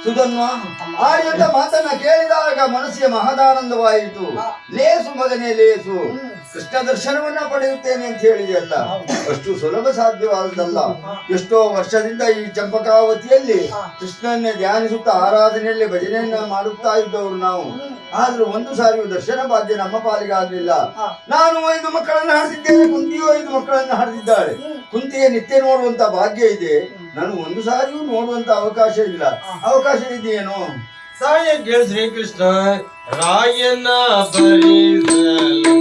ಸುಧನ್ವ ಆ ಯುದ್ಧ ಮಾತನ್ನ ಕೇಳಿದಾಗ ಮನಸ್ಸಿಗೆ ಮಹದಾನಂದವಾಯಿತು. ಲೇಸು ಮಗನೇ ಲೇಸು, ಕೃಷ್ಣ ದರ್ಶನವನ್ನ ಪಡೆಯುತ್ತೇನೆ ಅಂತ ಹೇಳಿದೆಯಲ್ಲ, ಅಷ್ಟು ಸುಲಭ ಸಾಧ್ಯವಾದದಲ್ಲ. ಎಷ್ಟೋ ವರ್ಷದಿಂದ ಈ ಚಂಪಕಾವತಿಯಲ್ಲಿ ಕೃಷ್ಣನ್ನೇ ಧ್ಯಾನಿಸುತ್ತಾ ಆರಾಧನೆಯಲ್ಲಿ ಭಜನೆಯನ್ನ ಮಾಡುತ್ತಾ ಇದ್ದವರು ನಾವು. ಆದ್ರೂ ಒಂದು ಸಾರಿಯೂ ದರ್ಶನ ಭಾಗ್ಯ ನಮ್ಮ ಪಾಲಿಗಾಗಲಿಲ್ಲ. ನಾನು 5 ಮಕ್ಕಳನ್ನು ಹಡೆದಿದ್ದೇನೆ, ಕುಂತಿಯು 5 ಮಕ್ಕಳನ್ನು ಹಡೆದಿದ್ದಾಳೆ. ಕುಂತಿಗೆ ನಿತ್ಯ ನೋಡುವಂತ ಭಾಗ್ಯ ಇದೆ, ನಾನು ಒಂದು ಸಾರಿಯೂ ನೋಡುವಂತ ಅವಕಾಶ ಇಲ್ಲ. ಅವಕಾಶ ಇದೆಯೇನೋ? ಸಾಯ ಕೇಳ ಶ್ರೀಕೃಷ್ಣ ರಾಯನ ಪರಿಸಲು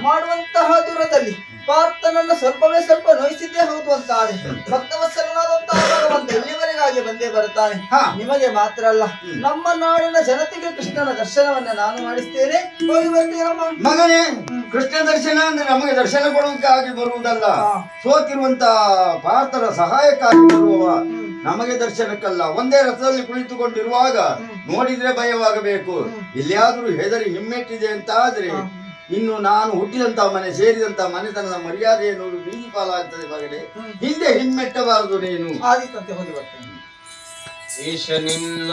ಮಾಡುವಂತಹ ದೂರದಲ್ಲಿ ಪಾರ್ಥನನ್ನ ಸ್ವಲ್ಪವೇ ಸ್ವಲ್ಪ ನೋಯಿಸಿದ್ದೇ ಹೌದು ಅಂತ ಆದ್ರೆ ಭಕ್ತವತ್ಸಲನಾದಂತಹ ಭಗವಂತ ಇಲ್ಲಿವರೆಗಾಗಿ ಬಂದೇ ಬರುತ್ತಾನೆ. ನಿಮಗೆ ಮಾತ್ರ ಅಲ್ಲ, ನಮ್ಮ ನಾಡಿನ ಜನತೆಗೆ ಕೃಷ್ಣನ ದರ್ಶನವನ್ನ ನಾನು ಮಾಡಿಸ್ತೇನೆ. ಹೋಗಿ ಬರ್ತೀರಮ್ಮ. ಮಗನೇ, ಕೃಷ್ಣ ದರ್ಶನ ಅಂದ್ರೆ ನಮಗೆ ದರ್ಶನ ಕೊಡುವುದಕ್ಕಾಗಿ ಬರುವುದಲ್ಲ, ಸೋತಿರುವಂತ ಪಾರ್ಥರ ಸಹಾಯಕ್ಕಾಗಿ ಬರುವವ. ನಮಗೆ ದರ್ಶನಕ್ಕಲ್ಲ. ಒಂದೇ ರಥದಲ್ಲಿ ಕುಳಿತುಕೊಂಡಿರುವಾಗ ನೋಡಿದ್ರೆ ಭಯವಾಗಬೇಕು. ಎಲ್ಲಿಯಾದ್ರೂ ಹೆದರಿ ಹಿಮ್ಮೆಟ್ಟಿದೆ ಅಂತ ಆದ್ರೆ ಇನ್ನು ನಾನು ಹುಟ್ಟಿದಂತ ಮನೆ, ಸೇರಿದಂತ ಮನೆತನದ ಮರ್ಯಾದೆ ಎನ್ನುವುದು ಬೀದಿ ಪಾಲಾಗ್ತದೆ. ಮಗನೇ, ಹಿಂದೆ ಹಿಮ್ಮೆಟ್ಟಬಾರದು ನೀನು. ಆದಿತ್ಯಂತೆ ಹೋಗಿ ಬರ್ತೇನೆ. ಈಶ ನಿನ್ನ